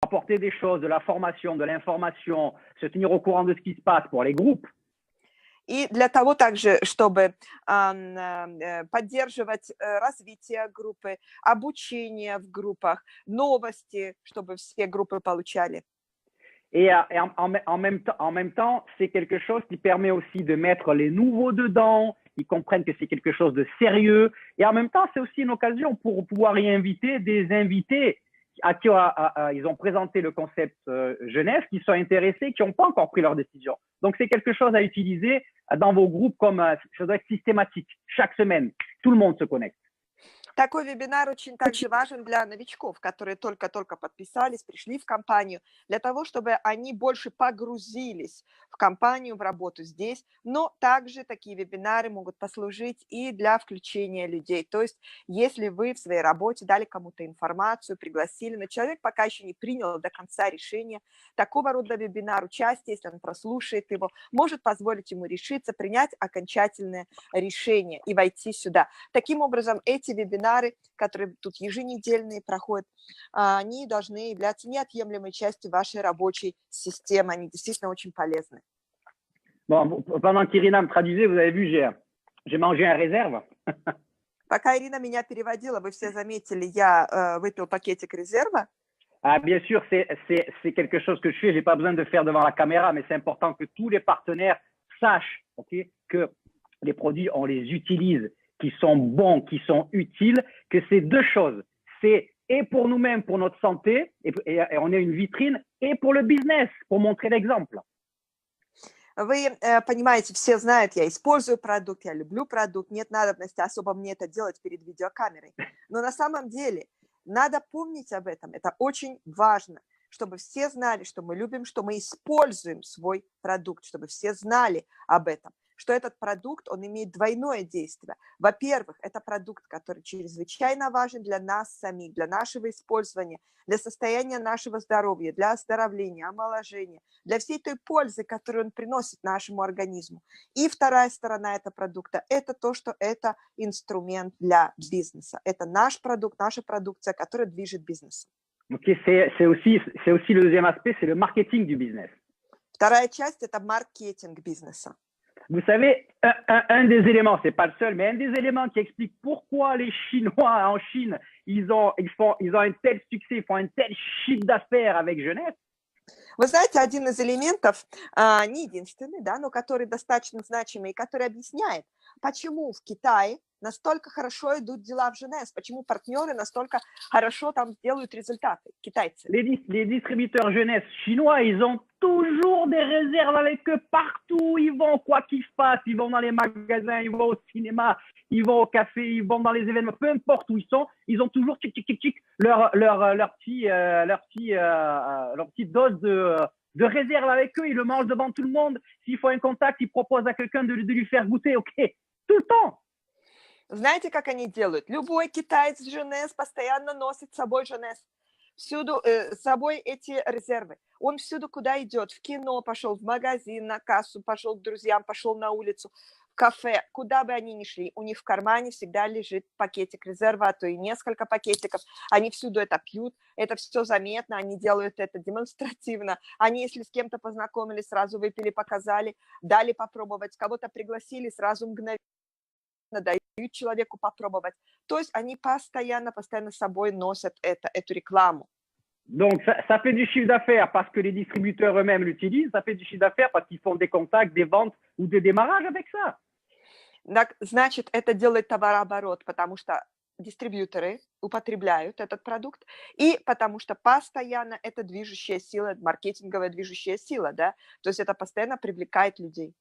apporter des choses, de la formation, de l'information, se tenir au courant de ce qui se passe pour les groupes. И для того также, чтобы поддерживать развитие группы, обучение в группах, новости, чтобы все группы получали. En même temps, c'est quelque chose qui permet aussi de mettre les nouveaux dedans, ils comprennent que c'est quelque chose de sérieux. Et en même temps, c'est aussi une occasion pour pouvoir y inviter des invités à qui ils ont présenté le concept jeunesse, qui sont intéressés, qui n'ont pas encore pris leur décision. Donc, c'est quelque chose à utiliser dans vos groupes comme ça doit être systématique. Chaque semaine, tout le monde se connecte. Такой вебинар очень также важен для новичков, которые только-только подписались, пришли в компанию, для того, чтобы они больше погрузились в компанию, в работу здесь. Но также такие вебинары могут послужить и для включения людей. То есть, если вы в своей работе дали кому-то информацию, пригласили, но человек пока еще не принял до конца решение, такого рода вебинар, участие, если он прослушает его, может позволить ему решиться, принять окончательное решение и войти сюда. Таким образом, эти вебинары, которые тут еженедельные проходят, они должны являться неотъемлемой частью вашей рабочей системы. Они действительно очень полезны. Bon, pendant qu'Irina me traduisait, vous avez vu, j'ai mangé un réserve. Пока Ирина меня переводила, вы все заметили, я выпил пакетик резерва. Ah, bien sûr, c'est quelque chose que je fais. J'ai pas besoin de faire devant la caméra, mais c'est important que tous les partenaires sachent, okay, que les produits, on les utilise, qui sont bons, qui sont utiles, que c'est deux choses. C'est et pour nous-mêmes, pour notre santé, et on est une vitrine, et pour le business, pour montrer l'exemple. Вы понимаете, все знают, я использую продукт, я люблю продукт, нет надобности особо мне это делать перед видеокамерой. Но на самом деле надо помнить об этом, это очень важно, чтобы все знали, что мы любим, что мы используем свой продукт, чтобы все знали об этом, что этот продукт, он имеет двойное действие. Во-первых, это продукт, который чрезвычайно важен для нас самих, для нашего использования, для состояния нашего здоровья, для оздоровления, омоложения, для всей той пользы, которую он приносит нашему организму. И вторая сторона этого продукта – это то, что это инструмент для бизнеса. Это наш продукт, наша продукция, которая движет бизнесом. Okay, c'est aussi le deuxième aspect, c'est le marketing du business. Вторая часть – это маркетинг бизнеса. Vous savez, un des éléments, c'est pas le seul, mais un des éléments qui explique pourquoi les Chinois en Chine, ils ont un tel succès, ils font un tel chiffre d'affaires avec jeunesse. Вы знаете, один из элементов, не единственный, да, но который достаточно значимый, и который объясняет, почему в Китае настолько хорошо идут дела в Женес, почему партнеры настолько хорошо там делают результаты, китайцы. Les distributeurs jeunesse chinois, ils ont toujours des réserves avec eux partout. Ils vont, quoi qu'il se passe, ils vont dans les magasins, ils vont au cinéma, ils vont au café, ils vont dans les événements, peu importe où ils sont, ils ont toujours leur petite dose de réserve avec eux. Ils le mangent devant tout le monde. S'il faut un contact, ils proposent à quelqu'un de lui faire goûter, ok, tout le temps. Знаете, как они делают? Любой китаец Женес постоянно носит с собой Женес. Всюду с собой эти резервы. Он всюду, куда идет, в кино пошел, в магазин, на кассу, пошел к друзьям, пошел на улицу, в кафе, куда бы они ни шли, у них в кармане всегда лежит пакетик резерва, а то и несколько пакетиков. Они всюду это пьют, это все заметно, они делают это демонстративно. Они, если с кем-то познакомились, сразу выпили, показали, дали попробовать, кого-то пригласили, сразу мгновенно дают человеку попробовать. То есть они постоянно с собой носят эту рекламу. Donc, ça fait du chiffre d'affaires parce que les distributeurs eux-mêmes l'utilisent, ça fait du chiffre d'affaires parce qu'ils font des contacts, des ventes ou des démarrages avec ça. Значит, это делает товарооборот, потому что дистрибьюторы употребляют этот продукт, и потому что постоянно это движущая сила, маркетинговая движущая сила, да, то есть это постоянно привлекает людей.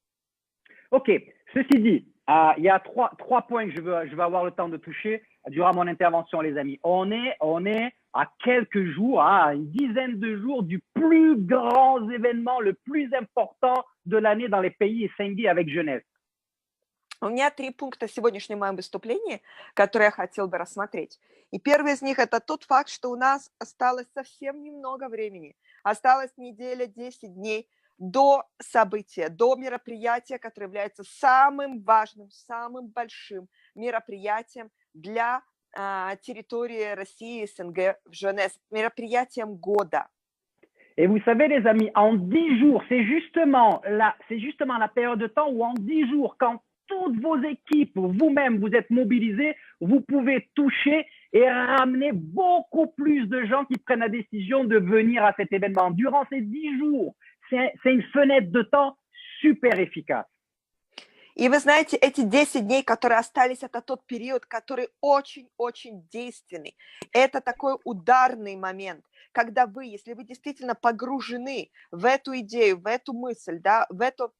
Ok, ceci dit, il y a trois points que je veux avoir le temps de toucher durant mon intervention, les amis. On est à quelques jours, à une dizaine de jours du plus grand événement, le plus important de l'année dans les pays SNG avec Genève. У меня 3 пункта в сегодняшнем моем выступлении, которые я хотел бы рассмотреть. И первый из них – это тот факт, что у нас осталось совсем немного времени. Осталась неделя, 10 дней до события, до мероприятия, которое является самым важным, самым большим мероприятием для территории России, СНГ в Женес, мероприятием года. Et vous savez, les amis, en 10 jours, c'est justement la période de temps où en 10 jours, quand toutes vos équipes, vous-même, vous êtes mobilisés, vous pouvez toucher et ramener beaucoup plus de gens qui prennent la décision de venir à cet événement. Durant ces 10 jours, c'est une fenêtre de temps super efficace. И вы знаете, эти 10 дней, которые остались, это тот период, который очень-очень действенный. Это такой ударный момент, когда вы, если вы действительно погружены в эту идею, в эту мысль, да, в эту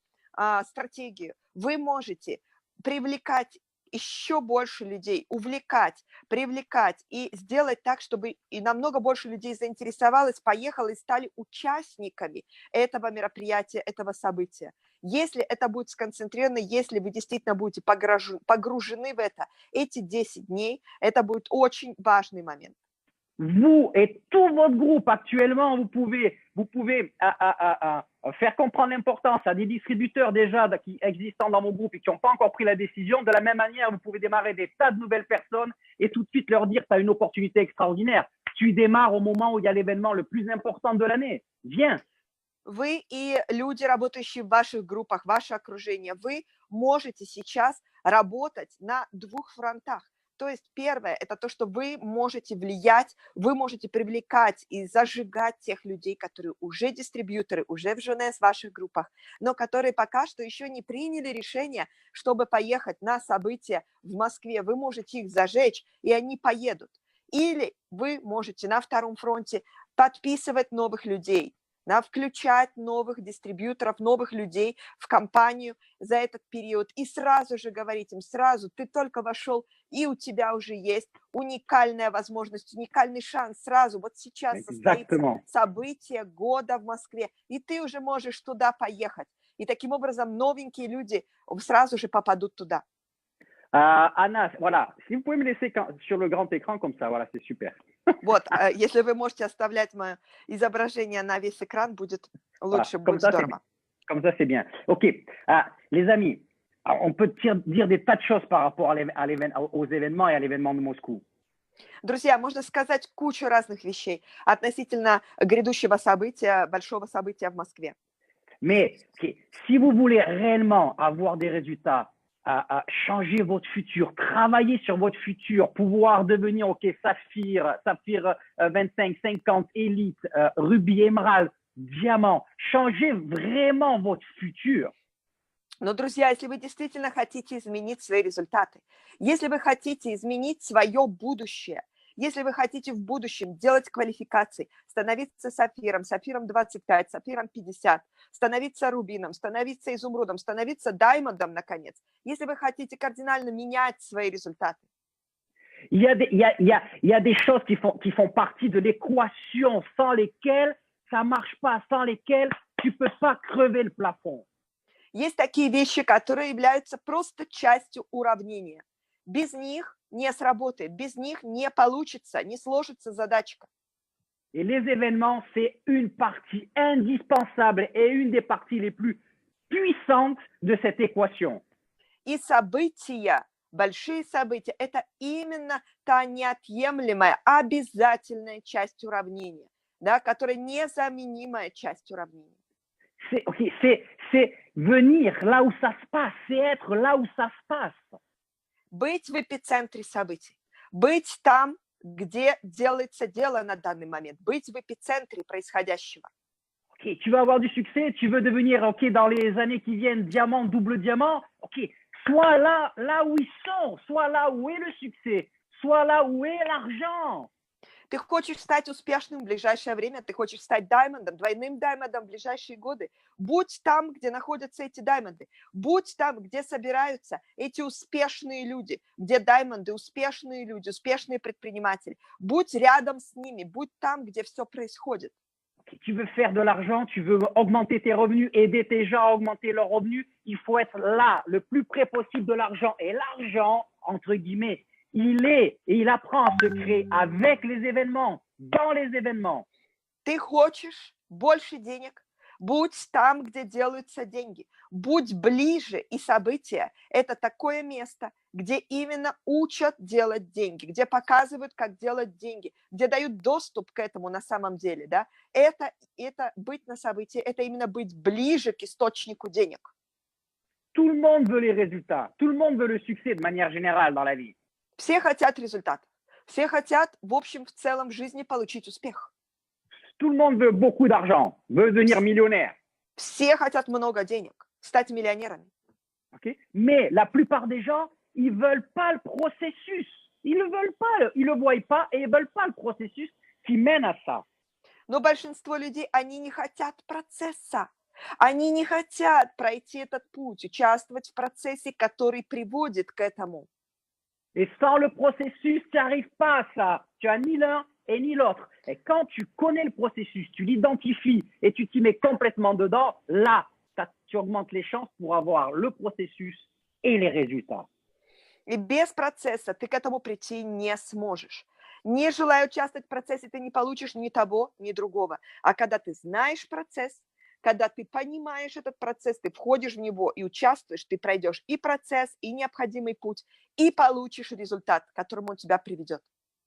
стратегию, вы можете привлекать еще больше людей, увлекать, привлекать и сделать так, чтобы и намного больше людей заинтересовалось, поехало и стали участниками этого мероприятия, этого события. Если это будет сконцентрировано, если вы действительно будете погружены в это, эти 10 дней, это будет очень важный момент. Vous et tout votre groupe actuellement, vous pouvez faire comprendre l'importance à des distributeurs déjà qui existent dans mon groupe et qui n'ont pas encore pris la décision. De la même manière, vous pouvez démarrer des tas de nouvelles personnes et tout de suite leur dire, tu as une opportunité extraordinaire. Tu démarres au moment où il y a l'événement le plus important de l'année. Viens. Вы и люди, работающие в ваших группах, ваше окружение, вы можете сейчас работать на двух фронтах. То есть первое, это то, что вы можете влиять, вы можете привлекать и зажигать тех людей, которые уже дистрибьюторы, уже в Женес в ваших группах, но которые пока что еще не приняли решение, чтобы поехать на события в Москве. Вы можете их зажечь, и они поедут. Или вы можете на втором фронте подписывать новых людей, да, включать новых дистрибьюторов, новых людей в компанию за этот период и сразу же говорить им, сразу, ты только вошел, и у тебя уже есть уникальная возможность, уникальный шанс сразу, вот сейчас состоится событие года в Москве, и ты уже можешь туда поехать. И таким образом новенькие люди сразу же попадут туда. Anna, voilà, si vous pouvez me laisser sur le grand écran comme ça, voilà, c'est super. Вот, если вы можете оставлять мое изображение на весь экран, будет лучше, voilà, будет здорово. Comme ça, c'est bien. OK. Les amis, on peut dire des tas de choses par rapport aux événements et à l'événement de Moscou. Друзья, можно сказать кучу разных вещей относительно грядущего события, большого события в Москве. Mais si vous voulez réellement avoir des résultats, changer votre futur, travailler sur votre futur, pouvoir devenir, OK, saphir 25, 50, élite, rubis, émeraude, diamant, changer vraiment votre futur. Но, друзья, если вы действительно хотите изменить свои результаты, если вы хотите изменить свое будущее, если вы хотите в будущем делать квалификации, становиться сапфиром, сапфиром 25, сапфиром 50, становиться рубином, становиться изумрудом, становиться даймондом, наконец, если вы хотите кардинально менять свои результаты. Il y a des choses qui font partie de l'équation sans lesquelles ça marche pas, sans lesquelles tu peux pas crever le plafond. Есть такие вещи, которые являются просто частью уравнения. Без них не сработает, без них не получится, не сложится задачка. Et les événements, c'est une partie indispensable et une des parties les plus puissantes de cette équation. И события, большие события, это именно та неотъемлемая, обязательная часть уравнения, да, которая незаменимая часть уравнения. C'est venir là où ça se passe, c'est être là où ça se passe. Быть в эпицентре событий, быть там, где делается дело на данный момент, быть в эпицентре происходящего. Ok, tu veux avoir du succès, tu veux devenir, ok, dans les années qui viennent, diamant, double diamant, ok, sois là où ils sont, sois là où est le succès, sois là où est l'argent. Ты хочешь стать успешным в ближайшее время, ты хочешь стать даймондом, двойным даймондом в ближайшие годы. Будь там, где находятся эти даймонды. Будь там, где собираются эти успешные люди, где даймонды, успешные люди, успешные предприниматели. Будь рядом с ними, будь там, где все происходит. Tu veux faire de l'argent, tu veux augmenter tes revenus, aider tes gens à augmenter leurs revenus, il faut être là, le plus près possible de l'argent. Et l'argent, entre guillemets, il est et il apprend à se créer avec les événements, dans les événements. Ты хочешь больше денег, Будь там, где делаются деньги. Будь ближе, и события– это такое место, где именно учат делать деньги, где показывают, как делать деньги, где дают доступ к этому на самом деле. Да? Это быть на событии, это именно быть ближе к источнику денег. Tout le monde veut les résultats. Tout le monde veut le succès de manière générale dans la vie. Все хотят результат. Все хотят, в общем, в целом в жизни получить успех. Tout le monde veut beaucoup d'argent, veut devenir millionnaire. Все хотят много денег, стать миллионерами. Okay? Mais la plupart des gens, ils ne veulent pas le processus. Ils ne veulent pas, ils le voient pas et ils ne veulent pas le processus qui mène à ça. Но большинство людей, они не хотят процесса. Они не хотят пройти этот путь, участвовать в процессе, который приводит к этому. Et sans le processus, tu n'arrives pas à ça. Tu as ni l'un et ni l'autre. Et quand tu connais le processus, tu l'identifies et tu t'y mets complètement dedans, là, tu augmentes les chances pour avoir le processus et les résultats. И без процесса ты к этому прийти не сможешь. Не желая участвовать в процессе, ты не получишь ни того, ни другого. А когда ты знаешь процесс, когда ты понимаешь этот процесс, ты входишь в него и участвуешь, ты пройдешь и процесс, и необходимый путь, и получишь результат, к которому он тебя приведет.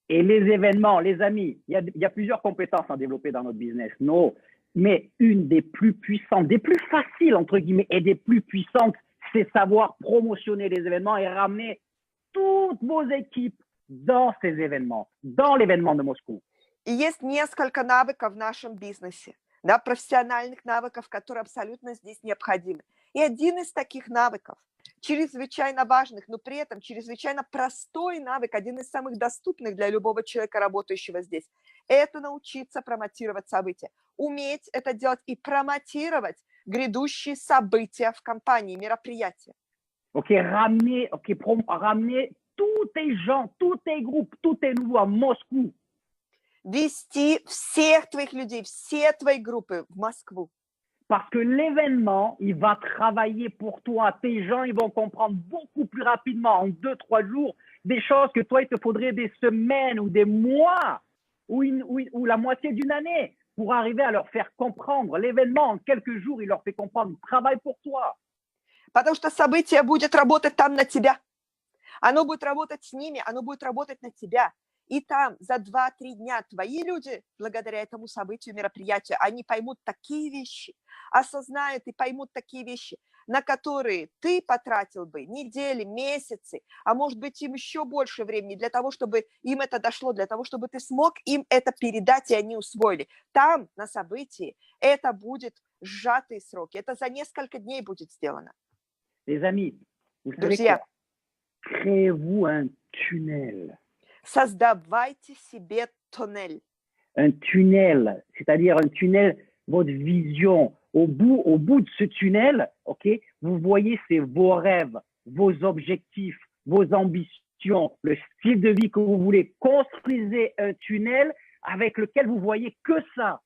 Et les événements, les amis, il y a plusieurs compétences à développer dans notre business. No, mais une des plus puissantes, des plus faciles, entre guillemets, et des plus puissantes, c'est savoir promotionner les événements et ramener toutes vos équipes dans ces événements, dans l'événement de Moscou. И есть несколько навыков в нашем бизнесе, да, профессиональных навыков, которые абсолютно здесь необходимы. И один из таких навыков, чрезвычайно важных, но при этом чрезвычайно простой навык, один из самых доступных для любого человека, работающего здесь, это научиться промотировать события. Уметь это делать и промотировать грядущие события в компании, мероприятия. Ramener tous tes gens, tous tes groupes, tous tes nouveaux à Moscou. Вести всех твоих людей, все твои группы в Москву. Parce que l'événement, il va travailler pour toi. Tes gens, ils vont comprendre beaucoup plus rapidement, en 2-3 jours, des choses que toi, il te faudrait des semaines ou des mois ou la moitié d'une année pour arriver à leur faire comprendre. L'événement, en quelques jours, il leur fait comprendre. Il travaille pour toi. Потому что событие будет работать там на тебя. Оно будет работать с ними, оно будет работать на тебя. И там за 2-3 дня твои люди, благодаря этому событию, мероприятию, они поймут такие вещи, осознают и поймут такие вещи, на которые ты потратил бы недели, месяцы, а может быть им еще больше времени для того, чтобы им это дошло, для того, чтобы ты смог им это передать, и они усвоили. Там, на событии, это будет сжатые сроки, это за несколько дней будет сделано. Les amis, vous savez Друзья, quoi? Créez-vous un tunnel. Создавайте себе тоннель. Un tunnel, c'est-à-dire un tunnel, votre vision. Au bout de ce tunnel, vous voyez, c'est vos rêves, vos objectifs, vos ambitions, le style de vie que vous voulez. Construisez un tunnel avec lequel vous voyez que ça.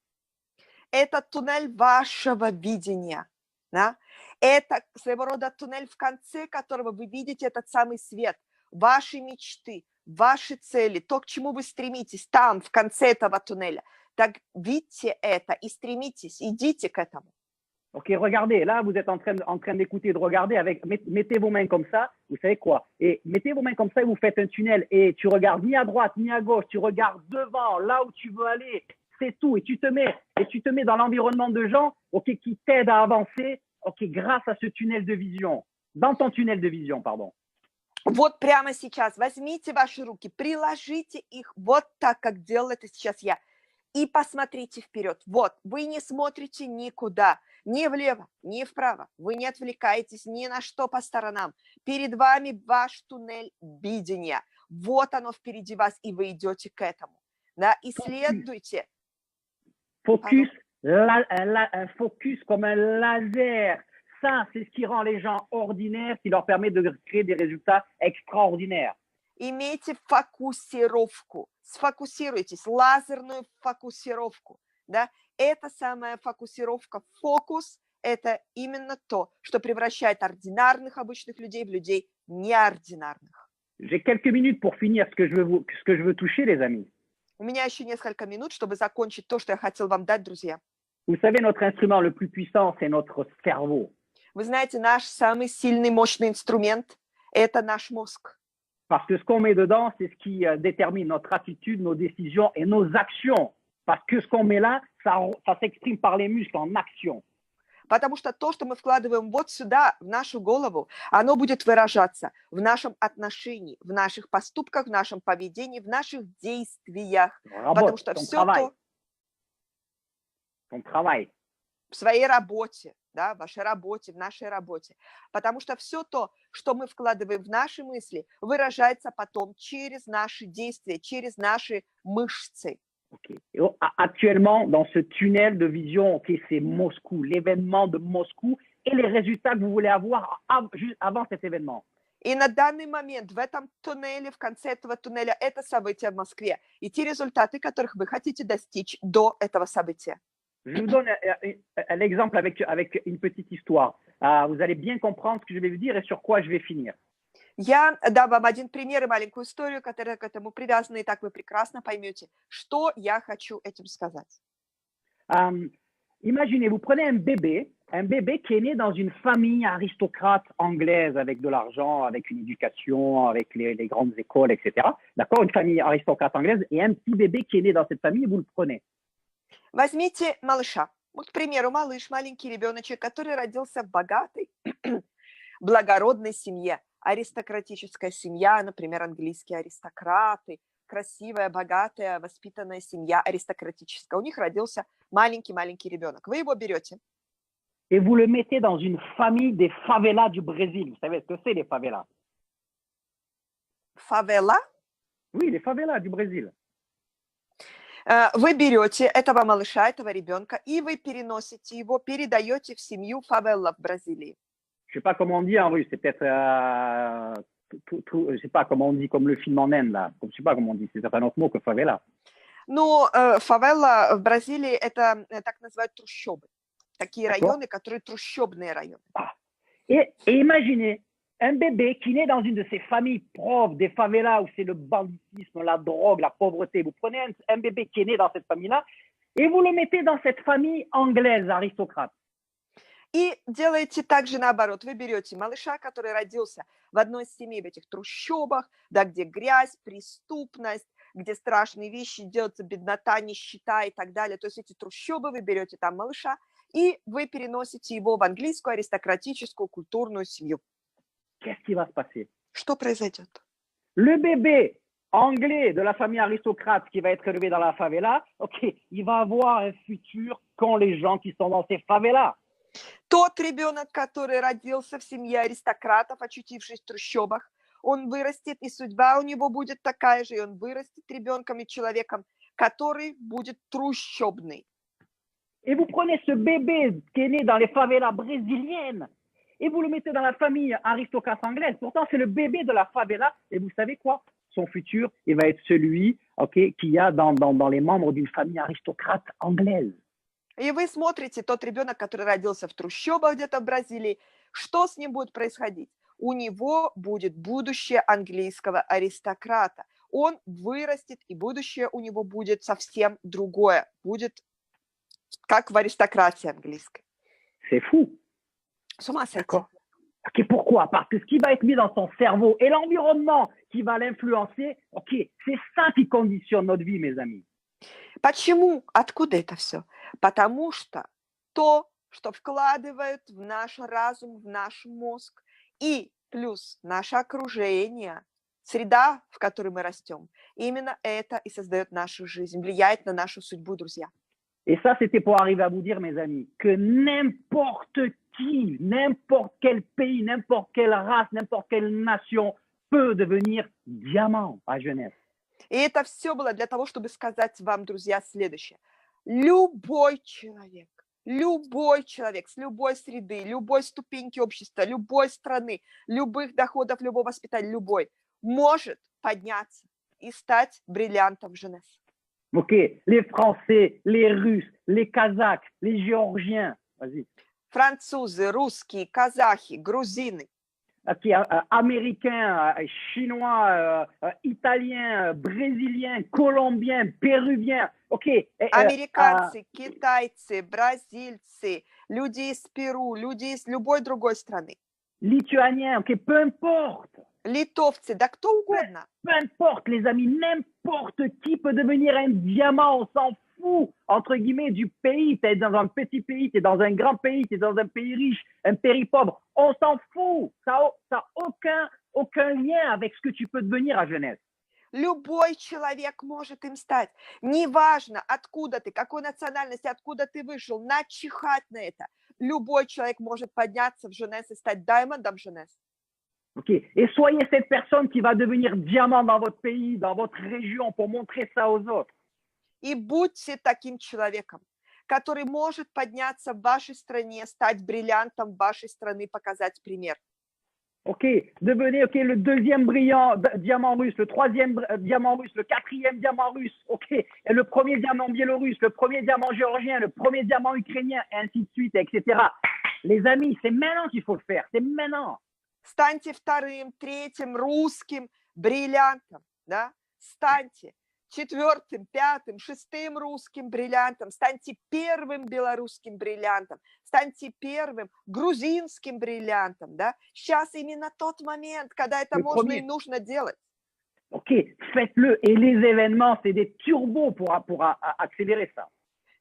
Это туннель вашего видения. Да? Это своего рода туннель, в конце которого вы видите этот самый свет, ваши мечты, ваши цели, то, к чему вы стремитесь, там, в конце этого туннеля. Так видите это и стремитесь, идите к этому. Regardez, là, vous êtes en train d'écouter, de regarder, mettez vos mains comme ça, vous savez quoi? Et mettez vos mains comme ça et vous faites un tunnel et tu regardes ni à droite, ni à gauche, tu regardes devant, là où tu veux aller, c'est tout. Et tu te mets dans l'environnement de gens, qui t'aident à avancer, grâce à ce tunnel de vision, dans ton tunnel de vision, pardon. Вот прямо сейчас возьмите ваши руки, приложите их вот так, как делал это сейчас я, и посмотрите вперед. Вот, вы не смотрите никуда, ни влево, ни вправо, вы не отвлекаетесь ни на что по сторонам. Перед вами ваш туннель видения. Вот оно впереди вас, и вы идете к этому. Да? Исследуйте. Focus, un focus comme un laser. Ça, c'est ce qui rend les gens ordinaires, qui leur permet de créer des résultats extraordinaires. Имейте фокусировку. Сфокусируйтесь, лазерную фокусировку. Да? Это самая фокусировка, фокус – это именно то, что превращает ординарных обычных людей в людей неординарных. J'ai quelques minutes pour finir ce que je veux toucher, les amis. У меня еще несколько минут, чтобы закончить то, что я хотел вам дать, друзья. Vous savez, notre instrument le plus puissant, c'est notre cerveau. Вы знаете, наш самый сильный, мощный инструмент– это наш мозг. Parce que ce qu'on met dedans, c'est ce qui détermine notre attitude, nos décisions et nos actions. Parce que ce qu'on met là, ça s'exprime par les muscles en action. Потому что то, что мы вкладываем вот сюда, в нашу голову, оно будет выражаться в нашем отношении, в наших поступках, в нашем поведении, в наших действиях. Потому Rabot, что ton все travail, то ton travail. в своей работе, да, в вашей работе, в нашей работе. Потому что все то, что мы вкладываем в наши мысли, выражается потом через наши действия, через наши мышцы. Okay. Et actuellement, dans ce tunnel de vision, okay, c'est Moscou, l'événement de Moscou et les résultats que vous voulez avoir juste avant cet événement. И на данный момент в этом туннеле, в конце этого туннеля, это событие в Москве. И те результаты, которых вы хотите достичь до этого события. Je vous donne un exemple avec une petite histoire. Vous allez bien comprendre ce que je vais vous dire et sur quoi je vais finir. Я дам вам один пример и маленькую историю, которая к этому привязана, и так вы прекрасно поймете, что я хочу этим сказать. Imaginez, vous prenez un bébé qui est né dans une famille aristocrate anglaise avec de l'argent, avec une éducation, avec les grandes écoles, etc. D'accord, une famille aristocrate anglaise et un petit bébé qui est né dans cette famille, vous le prenez. Возьмите малыша. Вот, к примеру, малыш, маленький ребеночек, который родился в богатой, благородной семье. Аристократическая семья, например, английские аристократы, красивая, богатая, воспитанная семья аристократическая. У них родился маленький-маленький ребенок. Вы его берете. Et vous le mettez dans une famille des favelas du Brésil. Vous savez ce que c'est, les favelas? Фавела. Oui, les favelas du Brésil. Вы берете этого малыша, этого ребенка, и вы переносите его, передаете в семью фавелла в Бразилии. Je sais pas comment on dit en russe, c'est peut-être, je sais pas comment on dit, comme le film en Inde, là. Je sais pas comment on dit, c'est un autre mot que favela. Ну, фавелла в Бразилии – это так называют трущобы. Такие районы, которые трущобные районы. Et imaginez un bébé qui naît dans une de ces familles pauvres, des favelas où c'est le banditisme, la drogue, la pauvreté. Vous prenez un bébé qui est né dans cette famille-là et vous le mettez dans cette famille anglaise aristocrate. И делаете также наоборот. Вы берете малыша, который родился в одной из семей в этих трущобах, да, где грязь, преступность, где страшные вещи делаются, беднота, нищета и так далее. То есть эти трущобы, вы берете там малыша, и вы переносите его в английскую аристократическую культурную семью. Qu'est-ce qui va se passer? Что произойдет? Le bébé anglais de la famille aristocrate qui va être élevé dans la favela, ok, il va avoir un futur qu'ont les gens qui sont dans ces favelas. Тот ребенок, который родился в семье аристократов, очутившись в трущобах, он вырастет, и судьба у него будет такая же, и он вырастет ребенком и человеком, который будет трущобный. Et vous prenez ce bébé qui est né dans les favelas brésiliennes et vous le mettez dans la famille aristocrate anglaise. Pourtant, c'est le bébé de la favela. Et vous savez quoi? Son futur, il va être celui, okay, qu'il y a dans les membres d'une famille aristocrate anglaise. И вы смотрите, тот ребенок, который родился в трущобах где-то в Бразилии, что с ним будет происходить? У него будет будущее английского аристократа. Он вырастет, и будущее у него будет совсем другое. Будет как в аристократии английской. C'est fou. С ума сойти. D'accord. Ok, pourquoi? Parce que ce qui va être mis dans son cerveau et l'environnement qui va l'influencer, ok, c'est ça qui conditionne notre vie, mes amis. Почему? Откуда это все? Потому что то, что вкладывают в наш разум, в наш мозг, и плюс наше окружение, среда, в которой мы растем, именно это и создает нашу жизнь, влияет на нашу судьбу, друзья. Et ça, c'était pour arriver à vous dire, mes amis, que n'importe qui, n'importe quel pays, n'importe quelle race, n'importe quelle nation peut devenir diamant à Genève. И это все было для того, чтобы сказать вам, друзья, следующее. Любой человек с любой среды, любой ступеньки общества, любой страны, любых доходов, любого воспитания, любой, может подняться и стать бриллиантом Женев. Ok, les Français, les Russes, les Kazakhs, les Géorgiens, vas-y. Французы, русские, казахи, грузины. américain, chinois, italien, brésilien, colombien, péruvien. OK. Американцы, китайцы, бразильцы, люди из Перу, люди из любой другой страны. Lituanien, OK, peu importe. Литовцы, да кто угодно. Peu importe, les amis, n'importe qui peut devenir un diamant, on s'en fout, entre guillemets, du pays. Tu es dans un petit pays, tu es dans un grand pays, tu es dans un pays riche, un pays pauvre. On s'en fout. Ça n'a aucun lien avec ce que tu peux devenir à Genève. Любой человек может им стать. Неважно, откуда ты, какой национальности, откуда ты вышел, начихать на это. Любой человек может подняться в Женес и стать даймондом Женес. OK. Et soyez cette personne qui va devenir diamant dans votre pays, dans votre région, pour montrer ça aux autres. И будьте таким человеком, который может подняться в вашей стране, стать бриллиантом вашей страны, показать пример. OK, devenez le deuxième brillant diamant russe, le troisième diamant russe, le quatrième diamant russe, OK, et le premier diamant biélorusse, le premier diamant géorgien, le premier diamant ukrainien, et ainsi de suite, etc. Les amis, c'est maintenant qu'il faut le faire, c'est maintenant. Станьте вторым, третьим русским бриллиантом, да? Станьте четвертым, пятым, шестым русским бриллиантом, станьте первым белорусским бриллиантом, станьте первым грузинским бриллиантом, да? Сейчас именно тот момент, когда это можно и нужно делать. OK, faites-le. Et les événements, c'est des turbos pour accélérer ça.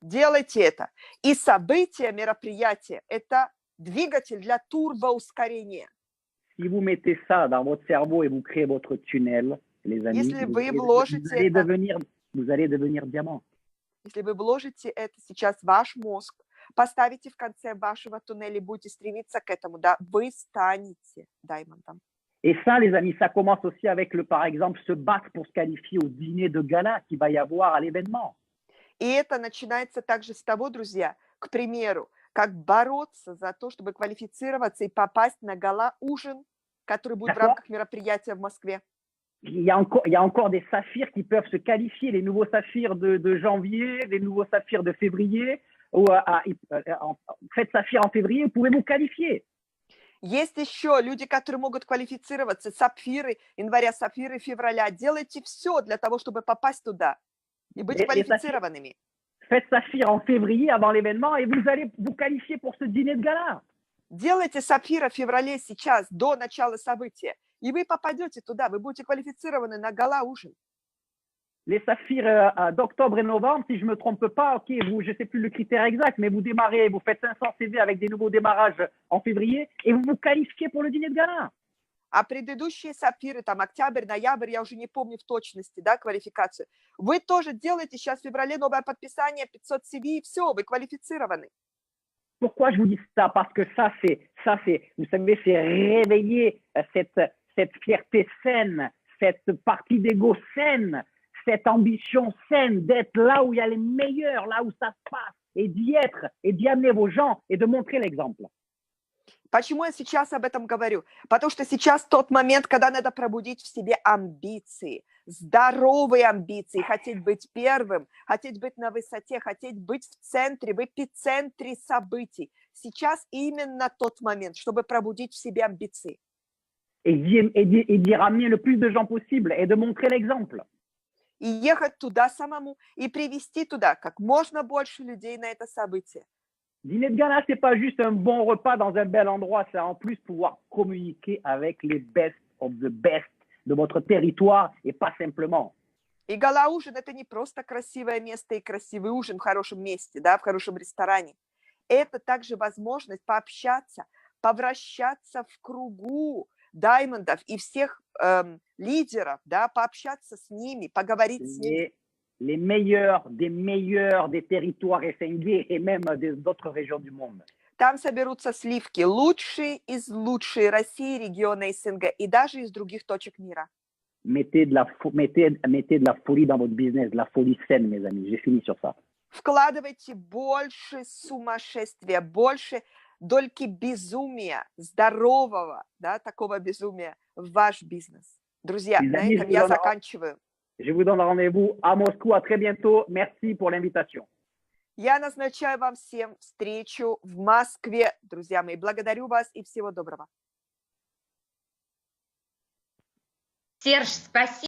Делайте это. И события, мероприятия – это двигатель для турбоускорения. Si vous mettez ça dans votre cerveau et vous créez votre tunnel, les amis, vous allez devenir diamant. Если вы вложите это сейчас в ваш мозг, поставите в конце вашего туннеля и будете стремиться к этому, да, вы станете даймондом. Et ça, les amis, ça commence aussi avec, par exemple, se battre pour se qualifier au dîner de gala qu'il va y avoir à l'événement. И это начинается также с того, друзья, к примеру, как бороться за то, чтобы квалифицироваться и попасть на гала-ужин, который будет в рамках мероприятия в Москве. Il y a encore des saphirs qui peuvent se qualifier, les nouveaux saphirs de janvier, les nouveaux saphirs de février. Faites saphir en février, vous pouvez vous qualifier. Есть еще люди, которые могут квалифицироваться, сапфиры января, сапфиры февраля. Делайте все для того, чтобы попасть туда и быть квалифицированными. Faites saphir en février avant l'événement et vous allez vous qualifier pour ce dîner de gala. Делайте сапфира в феврале сейчас, до начала события, и вы попадете туда, вы будете квалифицированы на гала-ужин. Les saphirs d'octobre et novembre, si je ne me trompe pas, OK, je ne sais plus le critère exact, mais vous démarrez, vous faites 500 CV avec des nouveaux démarrages en février et vous vous qualifiez pour le dîner de gala. А предыдущие сапфиры, там, октябрь, ноябрь, я уже не помню в точности, да, квалификацию. Вы тоже делаете сейчас в феврале новое подписание, 500 CV, и все, вы квалифицированы. Pourquoi je vous dis ça? Parce que ça, vous savez, c'est réveiller cette fierté saine, cette partie d'ego saine, cette ambition saine d'être là où il y a les meilleurs, là où ça se passe, et d'y être, et d'y amener vos gens, et de montrer l'exemple. Почему я сейчас об этом говорю? Потому что сейчас тот момент, когда надо пробудить в себе амбиции, здоровые амбиции, хотеть быть первым, хотеть быть на высоте, хотеть быть в центре, в эпицентре событий. Сейчас именно тот момент, чтобы пробудить в себе амбиции. Et d'y ramener le plus de gens possible, et de montrer l'exemple. И ехать туда самому, и привести туда как можно больше людей на это событие. Dîner de gala, ce n'est pas juste un bon repas dans un bel endroit, c'est en plus pouvoir communiquer avec les best of the best de votre territoire et pas simplement. И гала-ужин – это не просто красивое место и красивый ужин в хорошем месте, да, в хорошем ресторане. Это также возможность пообщаться, повращаться в кругу даймондов и всех лидеров, да, пообщаться с ними, поговорить с ними. Les meilleurs des territoires SNG et même d'autres régions du monde. Там соберутся сливки, лучшие из лучшей России, региона СНГ и даже из других точек мира. Mettez de la folie dans votre business, de la folie saine, mes amis. J'ai fini sur ça. Вкладывайте больше сумасшествия, больше дольки безумия, здорового, да, такого безумия в ваш бизнес. Друзья, на этом я заканчиваю. Je vous donne rendez-vous à Moscou. À très bientôt. Merci pour l'invitation. Я назначаю вам всем встречу в Москве, друзья мои. Благодарю вас и всего доброго. Серж, спасибо.